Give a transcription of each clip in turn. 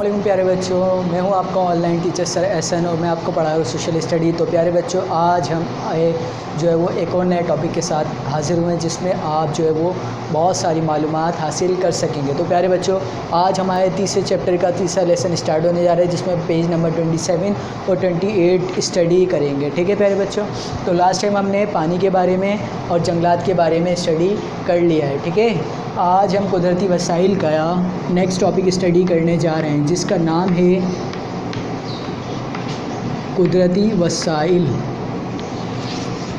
वालेकुम प्यारे बच्चों, मैं हूं आपका ऑनलाइन टीचर सर एहसन और मैं आपको पढ़ा रहा हूँ सोशल स्टडी। तो प्यारे बच्चों, आज हम आए जो है वो एक और नए टॉपिक के साथ हाज़िर हुए हैं जिसमें आप जो है वो बहुत सारी मालूमात हासिल कर सकेंगे। तो प्यारे बच्चों, आज हमारे तीसरे चैप्टर का तीसरा लेसन स्टार्ट होने जा रहा है जिसमें पेज नंबर 27 और 28 स्टडी करेंगे। ठीक है प्यारे बच्चों, तो लास्ट टाइम हमने पानी के बारे में और जंगलात के बारे में स्टडी कर लिया है। ठीक है, आज हम कुदरती वसाइल का नेक्स्ट टॉपिक स्टडी करने जा रहे हैं जिसका नाम है कुदरती वसाइल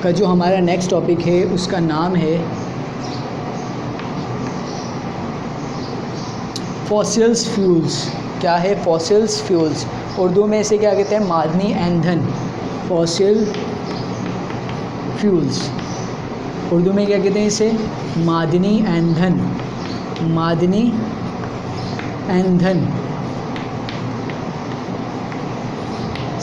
का जो हमारा नेक्स्ट टॉपिक है उसका नाम है फॉसिल्स फ्यूल्स। क्या है? Fossils fuels. उर्दू में इसे क्या कहते हैं? मादनी ईंधन। फॉसिल फ्यूल्स उर्दू में क्या कहते हैं? इसे मादनी ईंधन। मादनी ईंधन,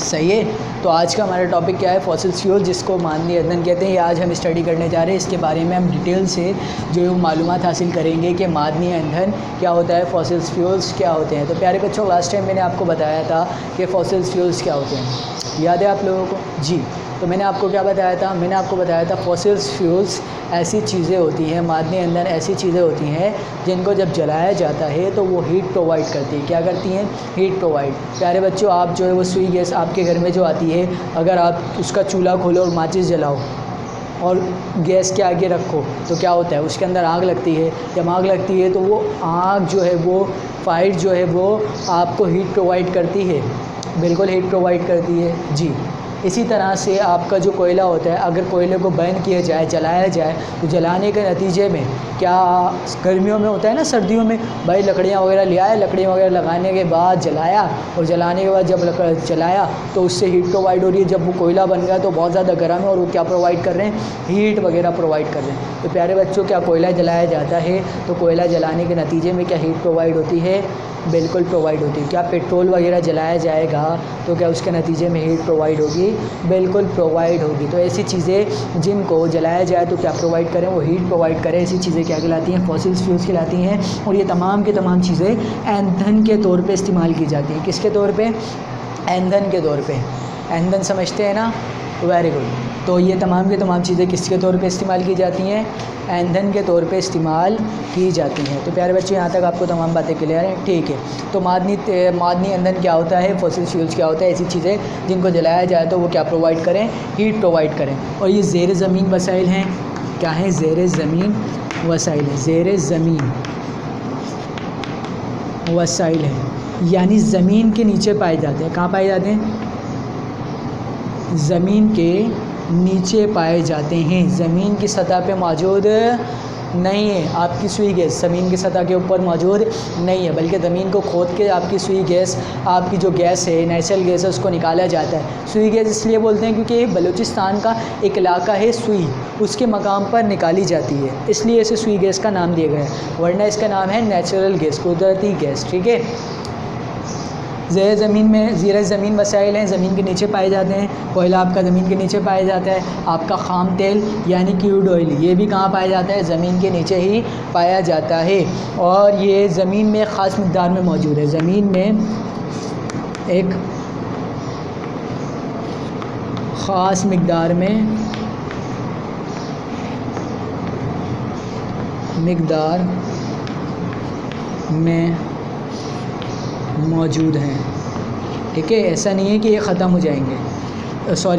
सही है। तो आज का हमारा टॉपिक क्या है? फॉसिल फ्यूल, जिसको मादनी ईंधन कहते हैं। ये आज हम स्टडी करने जा रहे हैं। इसके बारे में हम डिटेल से जो है वो मालूमात हासिल करेंगे कि मादनी ईंधन क्या होता है, फॉसिल फ्यूल्स क्या होते हैं। तो प्यारे बच्चों, लास्ट टाइम मैंने आपको बताया था कि फॉसिल फ्यूल्स क्या होते हैं, याद है आप लोगों को? जी। तो मैंने आपको क्या बताया था? मैंने आपको बताया था फॉसिल फ्यूल्स ऐसी चीज़ें होती हैं, मादनी ईंधन ऐसी चीज़ें होती हैं जिनको जब जलाया जाता है तो वो हीट प्रोवाइड करती है। क्या करती हैं? Heat provide. प्यारे बच्चों, आप जो है वो सुई गैस आपके घर में जो आती है, अगर आप उसका चूल्हा खोलो और माचिस जलाओ और गैस के आगे रखो तो क्या होता है? उसके अंदर आग लगती है। जब आग लगती है तो वो आग जो है वो फायर जो है वो आपको हीट प्रोवाइड करती है, बिल्कुल हीट प्रोवाइड करती है। जी। इसी तरह से आपका जो कोयला होता है, अगर कोयले को बर्न किया जाए, जलाया जाए, तो जलाने के नतीजे में क्या गर्मियों में होता है ना, सर्दियों में भाई लकड़ियाँ वगैरह ले आए, लकड़ियाँ वगैरह लगाने के बाद जलाया और जलाने के बाद जब जलाया तो उससे हीट प्रोवाइड हो रही है। जब वो कोयला बन गया तो बहुत ज़्यादा गर्म है और वो क्या प्रोवाइड कर रहे हैं? हीट वगैरह प्रोवाइड कर रहे हैं। तो प्यारे बच्चों, क्या कोयला जलाया जाता है तो कोयला जलाने के नतीजे में क्या हीट प्रोवाइड होती है? बिल्कुल प्रोवाइड होती है। क्या पेट्रोल वगैरह जलाया जाएगा तो क्या उसके नतीजे में हीट प्रोवाइड होगी? बिल्कुल प्रोवाइड होगी। तो ऐसी चीज़ें जिनको जलाया जाए तो क्या प्रोवाइड करें? वो हीट प्रोवाइड करें। ऐसी चीज़ें क्या कहलाती हैं? फॉसिल फ्यूल्स कहलाती हैं। और ये तमाम के तमाम चीज़ें ईंधन के तौर पे इस्तेमाल की जाती हैं। किसके तौर पे? ईंधन के तौर पे। ईंधन समझते हैं ना? Very good. तो ये तमाम के तमाम चीज़ें किसके तौर पे इस्तेमाल की जाती हैं? ईंधन के तौर पे इस्तेमाल की जाती हैं। तो प्यारे बच्चों, यहाँ तक आपको तमाम बातें क्लियर हैं? ठीक है। तो मादनी ईंधन क्या होता है? फॉसिल फ्यूल्स क्या होता है? ऐसी चीज़ें जिनको जलाया जाए तो वो क्या प्रोवाइड करें? हीट प्रोवाइड करें। और ये ज़ेर ज़मीन वसाइल हैं। क्या हैं? ज़ेर ज़मीन वसाइल हैं। ज़ेर ज़मीन वसाइल हैं, यानी ज़मीन के नीचे पाए जाते हैं। कहाँ पाए जाते हैं? ज़मीन के नीचे पाए जाते हैं। ज़मीन की सतह पे मौजूद नहीं है। आपकी सुई गैस ज़मीन की सतह के ऊपर मौजूद नहीं है, बल्कि ज़मीन को खोद के आपकी सुई गैस, आपकी जो गैस है, नेचुरल गैस है, उसको निकाला जाता है। सुई गैस इसलिए बोलते हैं क्योंकि ये बलूचिस्तान का एक इलाका है, सुई उसके मकाम पर निकाली जाती है, इसलिए इसे सुई गैस का नाम दिया गया है, वरना इसका नाम है नेचुरल गैस, कुदरती गैस। ठीक है। ज़ेर ज़मीन वसाइल हैं, ज़मीन के नीचे पाए जाते हैं। कोयला आपका ज़मीन के नीचे पाया जाता है। आपका ख़ाम तेल यानी क्रूड ऑयल, ये भी कहाँ पाया जाता है? ज़मीन के नीचे ही पाया जाता है। और ये ज़मीन में ख़ास मिक़दार में मौजूद है। ज़मीन में एक ख़ास मिक़दार में मौजूद हैं। ठीक है। ऐसा नहीं है कि ये ख़त्म हो जाएंगे, ऐसा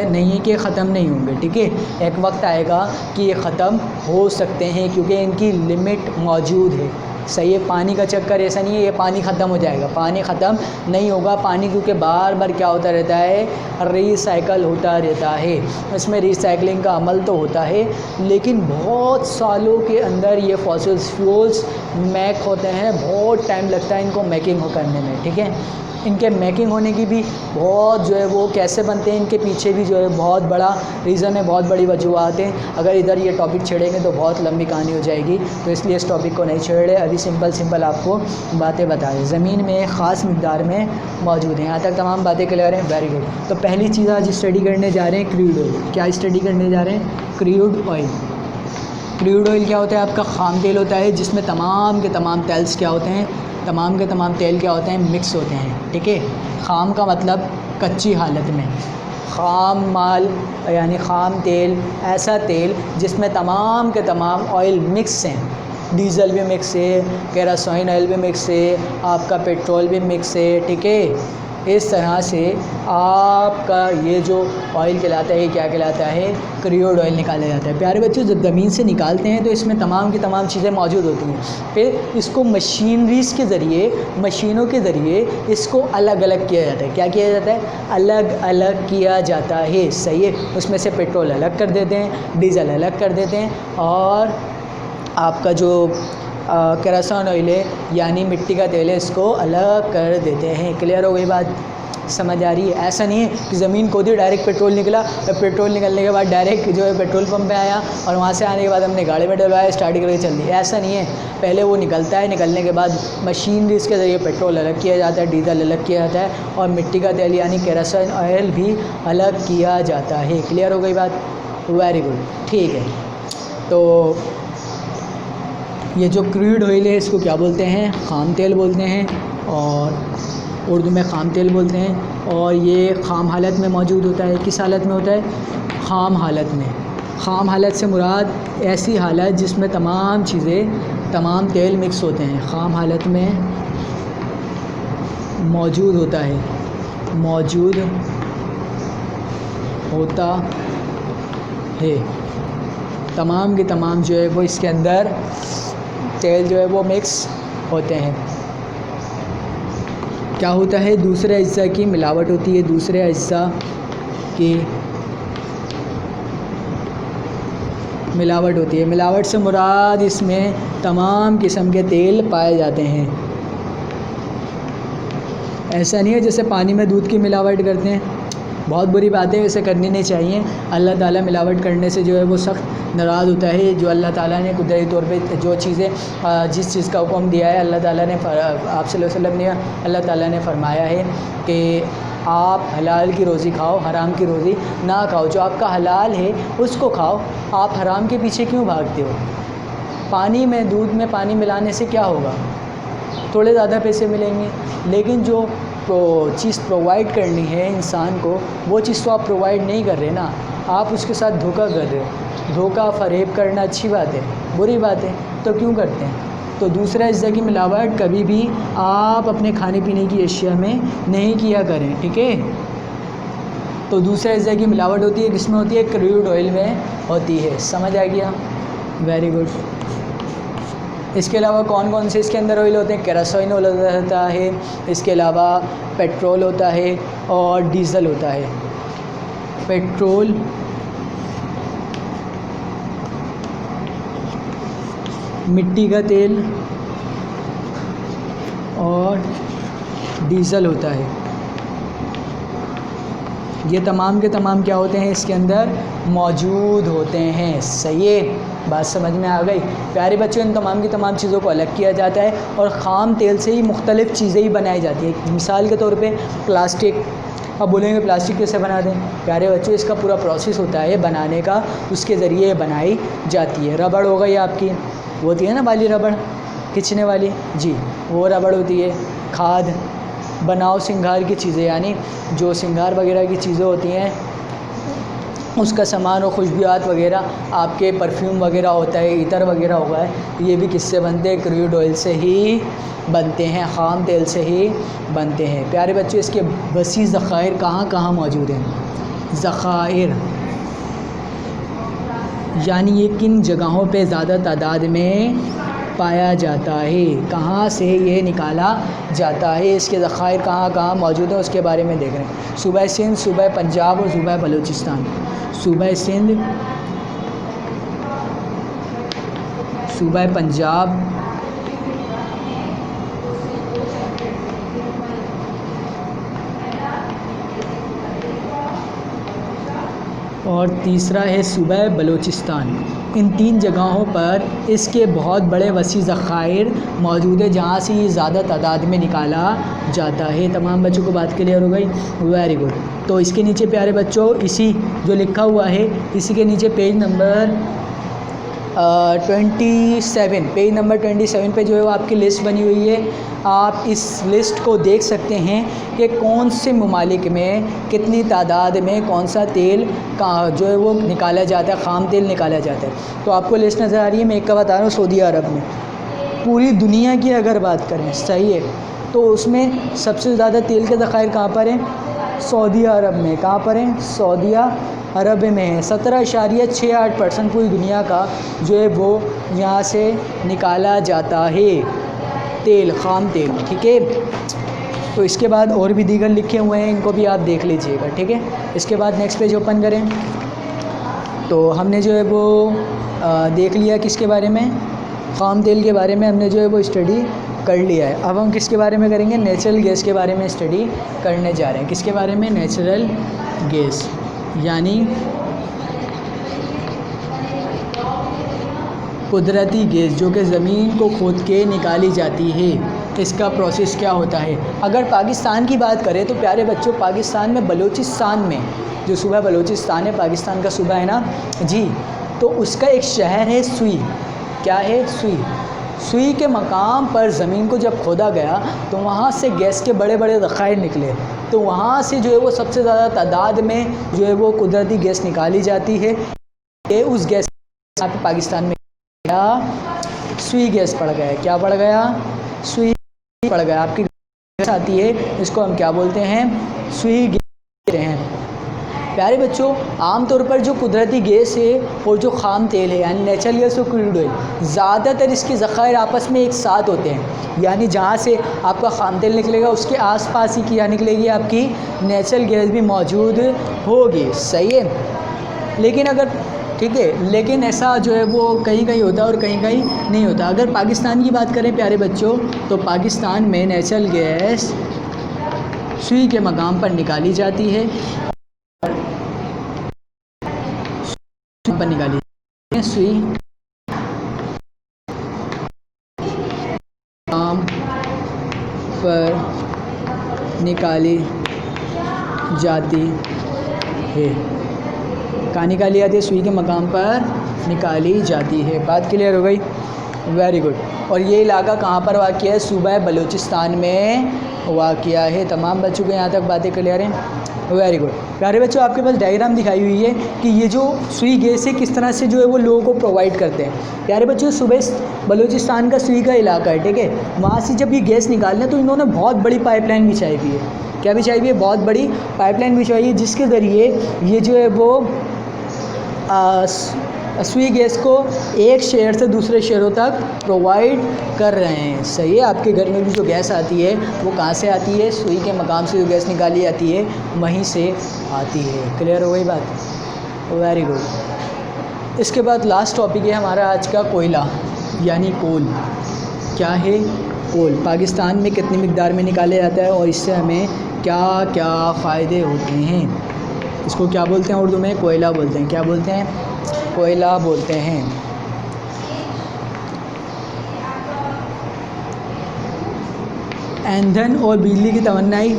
नहीं है कि ये ख़त्म नहीं होंगे। ठीक है। एक वक्त आएगा कि ये ख़त्म हो सकते हैं क्योंकि इनकी लिमिट मौजूद है। सही है। पानी का चक्कर ऐसा नहीं है ये पानी ख़त्म हो जाएगा, पानी ख़त्म नहीं होगा। पानी क्योंकि बार बार क्या होता रहता है? रिसाइकल होता रहता है। इसमें रिसाइकलिंग का अमल तो होता है, लेकिन बहुत सालों के अंदर ये फॉसिल फ्यूल्स मेक होते हैं। बहुत टाइम लगता है इनको मेकिंग करने में। ठीक है। इनके मेकिंग होने की भी बहुत जो है वो कैसे बनते हैं, इनके पीछे भी जो है बहुत बड़ा रीज़न है, बहुत बड़ी वजूहत हैं। अगर इधर ये टॉपिक छेड़ेंगे तो बहुत लंबी कहानी हो जाएगी, तो इसलिए इस टॉपिक को नहीं छेड़ रहे। अभी सिंपल आपको बातें बता रहे। ज़मीन में ख़ास मिक़दार में मौजूद हैं। यहाँ तक तमाम बातें क्लियर हैं? Very good. तो पहली चीज़ आज स्टडी करने जा रहे हैं क्रूड ऑयल। क्या स्टडी करने जा रहे हैं? Crude oil. क्रूड ऑयल क्या होता है? आपका ख़ाम तेल होता है जिसमें तमाम के तमाम तेल्स क्या होते हैं? तमाम के तमाम तेल क्या होते हैं, मिक्स होते हैं, ठीक है। ख़ाम का मतलब कच्ची हालत में, ख़ाम माल यानी ख़ाम तेल, ऐसा तेल जिसमें तमाम के तमाम ऑयल मिक्स हैं। डीज़ल भी मिक्स है, केरोसिन ऑयल भी मिक्स है, आपका पेट्रोल भी मिक्स है, ठीक है। इस तरह से आपका ये जो ऑयल कहलाता है, ये क्या कहलाता है, क्रूड ऑयल निकाला जाता है। प्यारे बच्चों, जब ज़मीन से निकालते हैं तो इसमें तमाम की तमाम चीज़ें मौजूद होती हैं। फिर इसको मशीनरीज़ के ज़रिए, मशीनों के ज़रिए इसको अलग अलग किया जाता है। क्या किया जाता है, अलग अलग किया जाता है, सही है। उसमें से पेट्रोल अलग कर देते हैं, डीज़ल अलग कर देते हैं, और आपका जो केरोसिन ऑयल है यानी मिट्टी का तेल है, इसको अलग कर देते हैं। क्लियर हो गई बात, समझ आ रही है। ऐसा नहीं है कि ज़मीन खोदी डायरेक्ट पेट्रोल निकला, और पेट्रोल निकलने के बाद डायरेक्ट जो है पेट्रोल पंप पे आया और वहाँ से आने के बाद हमने गाड़ी में डलवाया, स्टार्ट करके चल दी। ऐसा नहीं है, पहले वो निकलता है, निकलने के बाद मशीनरी इसके ज़रिए पेट्रोल अलग किया जाता है, डीजल अलग किया जाता है, और मिट्टी का तेल यानी केरोसिन ऑयल भी अलग किया जाता है। क्लियर हो गई बात, वेरी गुड, ठीक है। तो ये जो क्रूड ऑयल है इसको क्या बोलते हैं, ख़ाम तेल बोलते हैं, और उर्दू में ख़ाम तेल बोलते हैं। और ये ख़ाम हालत में मौजूद होता है। किस हालत में होता है, ख़ाम हालत में। ख़ाम हालत से मुराद ऐसी हालत जिसमें तमाम चीज़ें, तमाम तेल मिक्स होते हैं, ख़ाम हालत में मौजूद होता है, मौजूद होता है। तमाम के तमाम जो है वो इसके अंदर तेल जो है वो मिक्स होते हैं। क्या होता है, दूसरे अज्जा की मिलावट होती है, दूसरे अज्जा की मिलावट होती है। मिलावट से मुराद इसमें तमाम किस्म के तेल पाए जाते हैं। ऐसा नहीं है जैसे पानी में दूध की मिलावट करते हैं, बहुत बुरी बात है, वैसे करनी नहीं चाहिए। अल्लाह ताला मिलावट करने से जो है वो सख्त नाराज़ होता है। जो अल्लाह ताला ने कुदरती तौर पे जो चीज़ें, जिस चीज़ का हुक्म दिया है अल्लाह ताला ने, आप सल्लल्लाहु अलैहि वसल्लम ने, अल्लाह ताला ने फरमाया है कि आप हलाल की रोज़ी खाओ, हराम की रोज़ी ना खाओ। जो आपका हलाल है उसको खाओ, आप हराम के पीछे क्यों भागते हो। पानी में, दूध में पानी मिलाने से क्या होगा, थोड़े ज़्यादा पैसे मिलेंगे, लेकिन जो चीज़ प्रोवाइड करनी है इंसान को, वो चीज़ तो आप प्रोवाइड नहीं कर रहे ना, आप उसके साथ धोखा कर रहे हो। धोखा फ़रेब करना अच्छी बात है, बुरी बात है, तो क्यों करते हैं। तो दूसरा अज्जा की मिलावट कभी भी आप अपने खाने पीने की अशिया में नहीं किया करें, ठीक है। तो दूसरे अज्जा की मिलावट होती है, किसमें होती है, क्रूड ऑयल में होती है। समझ आ गया, वेरी गुड। इसके अलावा कौन कौन से इसके अंदर ऑयल होते हैं, केरोसिन ऑयल होता है, इसके अलावा पेट्रोल होता है और डीज़ल होता है। पेट्रोल, मिट्टी का तेल और डीज़ल होता है। ये तमाम के तमाम क्या होते हैं, इसके अंदर मौजूद होते हैं। सही है, बात समझ में आ गई। प्यारे बच्चों, इन तमाम की तमाम चीज़ों को अलग किया जाता है और ख़ाम तेल से ही मुख्तलिफ़ चीज़ें ही बनाई जाती हैं। मिसाल के तौर पे प्लास्टिक, अब बोलेंगे प्लास्टिक कैसे बना दें। प्यारे बच्चों, इसका पूरा प्रोसेस होता है बनाने का, उसके ज़रिए बनाई जाती है। रबड़ हो गई आपकी, वो होती है ना वाली रबड़, खींचने वाली, जी वो रबड़ होती है। खाद, बनाओ सिंगार की चीज़ें, यानी जो सिंगार वगैरह की चीज़ें होती हैं उसका सामान और खुशबुयात वगैरह, आपके परफ्यूम वगैरह होता है, इतर वगैरह हुआ है, ये भी किससे बनते हैं, क्रूड ऑयल से ही बनते हैं, ख़ाम तेल से ही बनते हैं। प्यारे बच्चों, इसके वसी ज़ख़ायर कहाँ कहाँ मौजूद हैं। ज़ख़ायर यानी ये किन जगहों पे ज़्यादा तादाद में पाया जाता है, कहाँ से ये निकाला जाता है, इसके ज़ख़ायर कहाँ कहाँ मौजूद हैं, उसके बारे में देख रहे हैं। सूबा सिंध, सूबा पंजाब और सूबा बलूचिस्तान। सूबा सिंध, सूबा पंजाब, और तीसरा है सूबा बलूचिस्तान। इन तीन जगहों पर इसके बहुत बड़े वसी ज़ख़ायर मौजूद है, जहाँ से ये ज़्यादा तादाद में निकाला जाता है। तमाम बच्चों को बात क्लियर हो गई, वेरी गुड। तो इसके नीचे प्यारे बच्चों, इसी जो लिखा हुआ है इसी के नीचे पेज नंबर 27 पेज नंबर 27 पे जो है वो आपकी लिस्ट बनी हुई है। आप इस लिस्ट को देख सकते हैं कि कौन से ममालिक में कितनी तादाद में कौन सा तेल का जो है वो निकाला जाता है, ख़ाम तेल निकाला जाता है। तो आपको लिस्ट नज़र आ रही है, मैं एक का बता रहा हूँ। सऊदी अरब में पूरी दुनिया की अगर बात करें, सही है, तो उसमें सबसे ज़्यादा तेल के ज़खायर कहाँ पर हैं? सऊदी अरब में। कहाँ पर हैं? सऊदी अरब में है। 17.68% पूरी दुनिया का जो है वो यहाँ से निकाला जाता है तेल, ख़ाम तेल, ठीक है। तो इसके बाद और भी दीगर लिखे हुए हैं, इनको भी आप देख लीजिएगा, ठीक है। इसके बाद नेक्स्ट पेज ओपन करें तो हमने जो है वो देख लिया किसके बारे में, ख़ाम तेल के बारे में हमने जो है वो स्टडी कर लिया है। अब हम किसके बारे में करेंगे? नेचुरल गैस के बारे में स्टडी करने जा रहे हैं। किसके बारे में? नेचुरल गैस, यानी कुदरती गैस जो कि ज़मीन को खोद के निकाली जाती है। इसका प्रोसेस क्या होता है? अगर पाकिस्तान की बात करें तो प्यारे बच्चों, पाकिस्तान में बलूचिस्तान में, जो सूबा बलूचिस्तान है, पाकिस्तान का सूबा है ना जी, तो उसका एक शहर है सुई। क्या है? सुई। सुई के मकाम पर ज़मीन को जब खोदा गया तो वहाँ से गैस के बड़े बड़े ज़खायर निकले। तो वहाँ से जो है वो सबसे ज़्यादा तादाद में जो है वो कुदरती गैस निकाली जाती है। ये उस गैस यहाँ पे पाकिस्तान में क्या सुई गैस पड़ गया। क्या पड़ गया? सुई पड़ गया। आपकी गैस आती है, इसको हम क्या बोलते हैं? सुई गैस कहते हैं। प्यारे बच्चों, आमतौर पर जो कुदरती गैस है और जो ख़ाम तेल है यानी नेचुरल गैस और क्रूड ऑयल, ज़्यादातर इसके ज़खायर आपस में एक साथ होते हैं। यानी जहाँ से आपका ख़ाम तेल निकलेगा उसके आसपास ही क्या निकलेगी? आपकी नेचुरल गैस भी मौजूद होगी, सही है। लेकिन अगर ठीक है, लेकिन ऐसा जो है वो कहीं कहीं होता है और कहीं कहीं नहीं होता। अगर पाकिस्तान की बात करें प्यारे बच्चों, तो पाकिस्तान में नेचुरल गैस सुई के मकाम पर निकाली जाती है, पर निकाली सुई मकाम पर निकाली जाती है। कहाँ निकाली जाती है? सुई के मकाम पर निकाली जाती है। बात क्लियर हो गई? Very good. और ये इलाका कहाँ पर वाक़िया है? सूबा बलूचिस्तान में वाक़िया है। तमाम बच्चों को यहाँ तक बातें क्लियर हैं? Very good. प्यारे बच्चों, आपके पास डायग्राम दिखाई हुई है कि ये जो सुई गैस है किस तरह से जो है वो लोगों को प्रोवाइड करते हैं। प्यारे बच्चों, सूबा बलूचिस्तान का सुई का इलाका है, ठीक है। वहाँ से जब ये गैस निकालना है तो इन्होंने बहुत बड़ी पाइपलाइन बिछाई हुई है। क्या बिछाई हुई है? बहुत बड़ी पाइपलाइन बिछाई है, जिसके ज़रिए ये जो है वो सुई गैस को एक शहर से दूसरे शहरों तक प्रोवाइड कर रहे हैं, सही है। आपके घर में भी जो गैस आती है वो कहाँ से आती है? सुई के मकाम से जो गैस निकाली जाती है वहीं से आती है। क्लियर हो गई बात? Very good. इसके बाद लास्ट टॉपिक है हमारा आज का, कोयला यानी कोल। क्या है? कोल पाकिस्तान में कितनी मिकदार में निकाला जाता है और इससे हमें क्या क्या फ़ायदे होते हैं? इसको क्या बोलते हैं? उर्दू में कोयला बोलते हैं। क्या बोलते हैं? कोयला बोलते हैं। ईंधन और बिजली की तवन्नाई।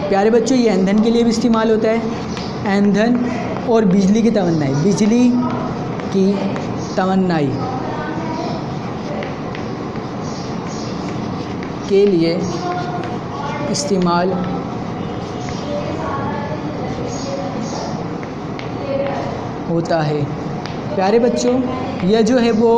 प्यारे बच्चों, ये ईंधन के लिए भी इस्तेमाल होता है। ईंधन और बिजली की तवन्नाई, बिजली की तवन्नाई के लिए इस्तेमाल होता है। प्यारे बच्चों, यह जो है वो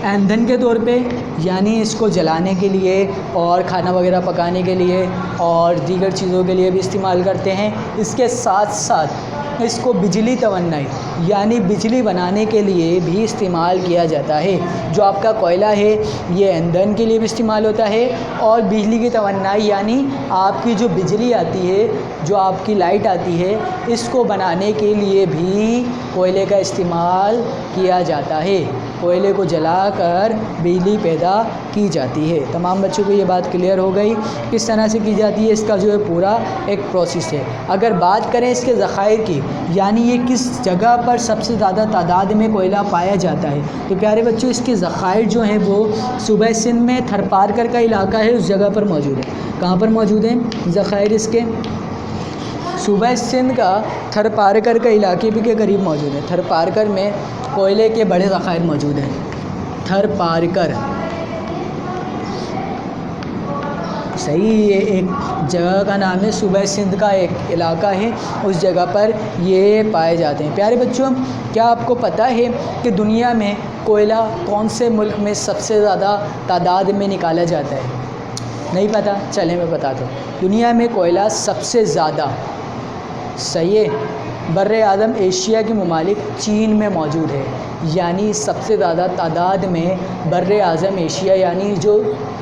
ईंधन के तौर पे, यानी इसको जलाने के लिए और खाना वगैरह पकाने के लिए और दीगर चीज़ों के लिए भी इस्तेमाल करते हैं। इसके साथ साथ इसको बिजली तवन्नाई यानी बिजली बनाने के लिए भी इस्तेमाल किया जाता है। जो आपका कोयला है ये ईंधन के लिए भी इस्तेमाल होता है और बिजली की तवन्नाई यानी आपकी जो बिजली आती है, जो आपकी लाइट आती है, इसको बनाने के लिए भी कोयले का इस्तेमाल किया जाता है। कोयले को जलाकर बिजली पैदा की जाती है। तमाम बच्चों को ये बात क्लियर हो गई किस तरह से की जाती है? इसका जो है पूरा एक प्रोसेस है। अगर बात करें इसके ज़खायर की, यानी ये किस जगह पर सबसे ज़्यादा तादाद में कोयला पाया जाता है, तो प्यारे बच्चों इसके ज़खायर जो हैं वो सूबा सिंध में थरपारकर का इलाका है, उस जगह पर मौजूद है। कहाँ पर मौजूद हैं ज़खायर इसके? सूबा सिंध का थरपारकर का इलाके भी के करीब मौजूद है। थरपारकर में कोयले के बड़े ज़खायर मौजूद हैं। पत्थर पार कर, सही। ये एक जगह का नाम है, सूबा सिंध का एक इलाका है, उस जगह पर ये पाए जाते हैं। प्यारे बच्चों, क्या आपको पता है कि दुनिया में कोयला कौन से मुल्क में सबसे ज़्यादा तादाद में निकाला जाता है? नहीं पता? चलें मैं बताता हूँ। दुनिया में कोयला सबसे ज़्यादा, सही है, बर्रे आज़म एशिया के ममालिक चीन में मौजूद है। यानी सबसे ज़्यादा तादाद में बर्रे आज़म एशिया, यानी जो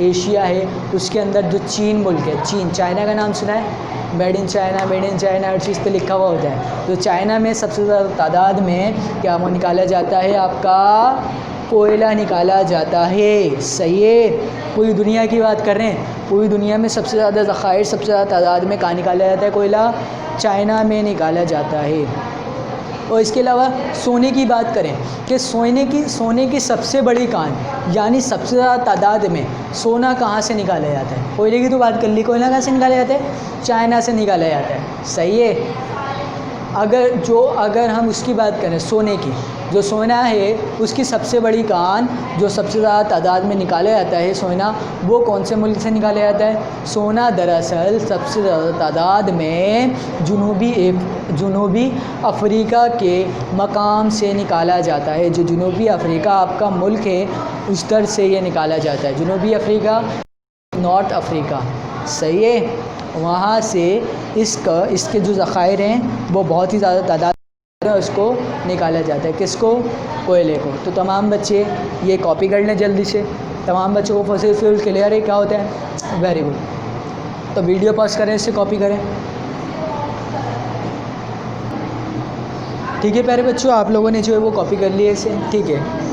एशिया है उसके अंदर जो चीन मुल्क है, चीन, चाइना का नाम सुना है? मेड इन चाइना हर चीज़ पे लिखा हुआ होता है। तो चाइना में सबसे ज़्यादा तादाद में क्या वो निकाला जाता है? आपका कोयला निकाला जाता है, सही है। पूरी दुनिया की बात कर रहे हैं, पूरी दुनिया में सबसे ज़्यादा ज़खायर, सबसे ज़्यादा तादाद में कहाँ निकाला जाता है? कोयला चाइना में निकाला जाता है। और इसके अलावा सोने की बात करें कि सोने की सबसे बड़ी कान, यानी सबसे ज़्यादा तादाद में सोना कहाँ से निकाला जाता है? कोयले की तो बात कर ली, कोयला कहाँ से निकाला जाता है? चाइना से निकाला जाता है, सही है। अगर हम उसकी बात करें, सोने की, जो सोना है उसकी सबसे बड़ी कान, जो सबसे ज़्यादा तादाद में निकाला जाता है सोना, वो कौन से मुल्क से निकाला जाता है? सोना दरअसल सबसे ज़्यादा तादाद में जनूबी अफ्रीका के मकाम से निकाला जाता है। जो जनूबी अफ्रीका आपका मुल्क है, उस दर से ये निकाला जाता है। जनूबी अफ्रीका, नॉर्थ अफ्रीका, सही है। वहाँ से इसके जो ज़खायर हैं वो बहुत ही ज़्यादा तादाद में उसको निकाला जाता है। किसको? कोयले को। तो तमाम बच्चे ये कॉपी कर लें जल्दी से। तमाम बच्चों को फॉसिल फ्यूल क्लियर है क्या होता है? Very good. तो वीडियो पॉज करें, इससे कॉपी करें। ठीक है प्यारे बच्चों, आप लोगों ने जो है वो कॉपी कर लिया इसे, ठीक है।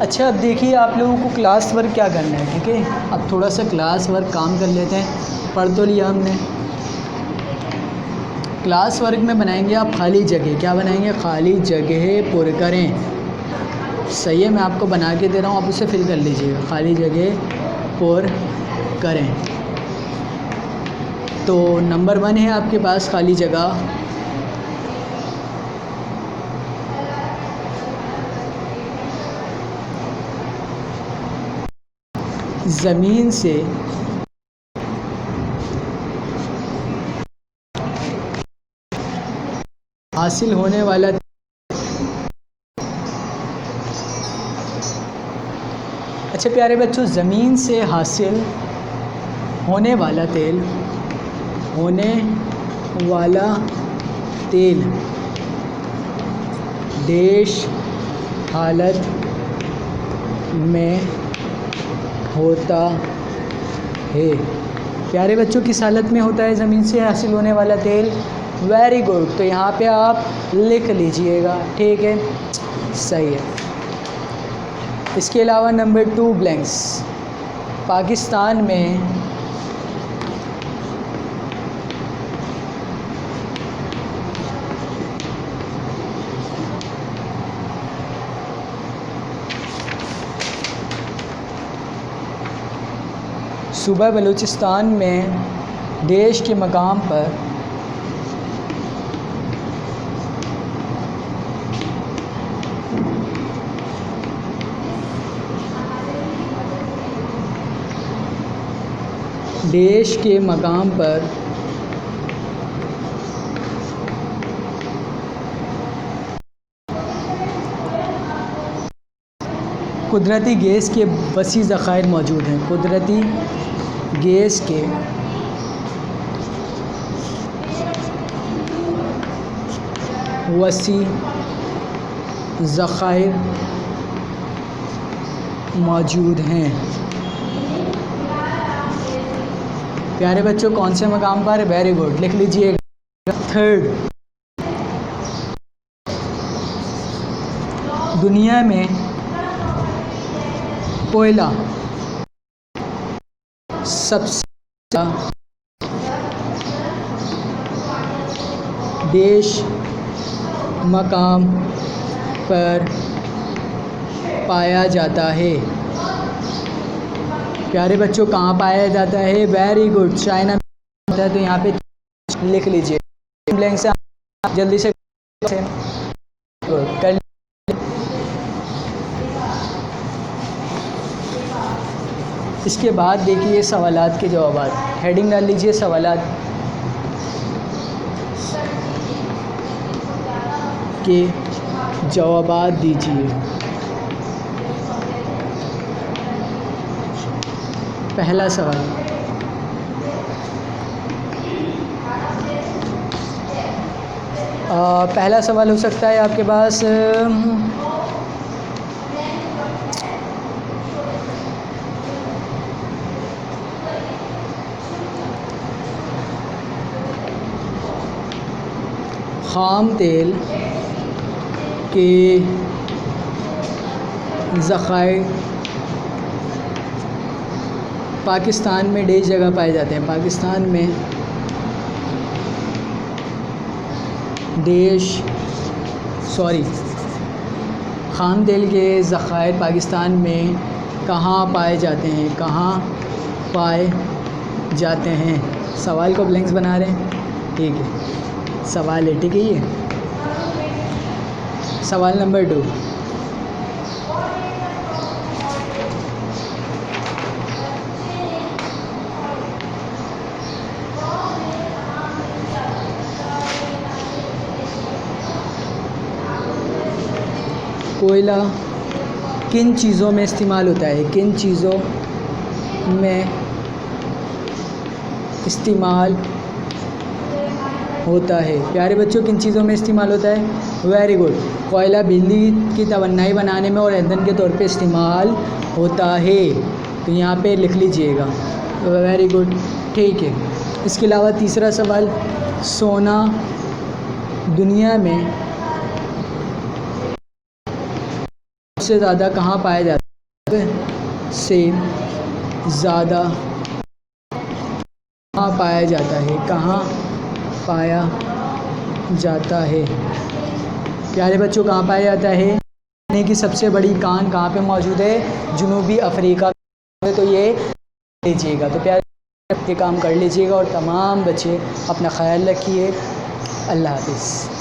अच्छा, अब देखिए आप लोगों को क्लास वर्क क्या करना है, ठीक है। अब थोड़ा सा क्लास वर्क काम कर लेते हैं। पढ़ तो लिया हमने। क्लास वर्क में बनाएंगे आप खाली जगह। क्या बनाएंगे? खाली जगह पुर करें, सही है। मैं आपको बना के दे रहा हूँ, आप उसे फिल कर लीजिएगा। खाली जगह पुर करें। तो नंबर 1 है आपके पास खाली जगह। ज़मीन से हासिल होने वाला, अच्छा प्यारे बच्चों, ज़मीन से हासिल होने वाला तेल देश हालत में होता है। प्यारे बच्चों, किस हालत में होता है ज़मीन से हासिल होने वाला तेल? Very good. तो यहाँ पे आप लिख लीजिएगा, ठीक है, सही है। इसके अलावा नंबर 2 ब्लैंक्स। पाकिस्तान में सूबा बलूचिस्तान में देश के मकाम पर कुदरती गैस के वसी ज़खायर मौजूद हैं। कुदरती गैस के वसी ज़खायर मौजूद हैं। प्यारे बच्चों, कौन से मकाम पर? वेरी गुड, लिख लीजिएगा। 3rd, दुनिया में कोयला सबसे देश मकाम पर पाया जाता है। प्यारे बच्चों, कहाँ पाया जाता है? वेरी गुड, चाइना में होता है। तो यहाँ पे लिख लीजिए ब्लैंक से जल्दी से कर। इसके बाद देखिए सवालात के जवाब। हेडिंग डाल लीजिए सवालात के जवाब दीजिए। पहला सवाल, पहला सवाल हो सकता है आपके पास खाम तेल के ज़खायर पाकिस्तान में डेढ़ जगह पाए जाते हैं। पाकिस्तान में खाम तेल के ज़खायर पाकिस्तान में कहाँ पाए जाते हैं? कहाँ पाए जाते हैं? सवाल को ब्लैंक्स बना रहे हैं, ठीक है। सवाल है, ठीक है। ये सवाल नंबर 2, कोयला किन चीज़ों में इस्तेमाल होता है? किन चीज़ों में इस्तेमाल होता है? प्यारे बच्चों, किन चीज़ों में इस्तेमाल होता है? वेरी गुड, कोयला बिजली की तवन्नाई बनाने में और ईंधन के तौर पे इस्तेमाल होता है। तो यहाँ पे लिख लीजिएगा। वेरी गुड, ठीक है। इसके अलावा तीसरा सवाल, सोना दुनिया में सबसे ज़्यादा कहाँ पाया जाता है? से ज़्यादा कहाँ पाया जाता है? कहाँ पाया जाता है? प्यारे बच्चों, कहाँ पाया जाता है? सोने की सबसे बड़ी कान कहाँ पे मौजूद है? जनूबी अफ्रीका में। तो ये लीजिएगा। तो प्यारे ये काम कर लीजिएगा और तमाम बच्चे अपना ख्याल रखिए। अल्लाह हाफ़िज़।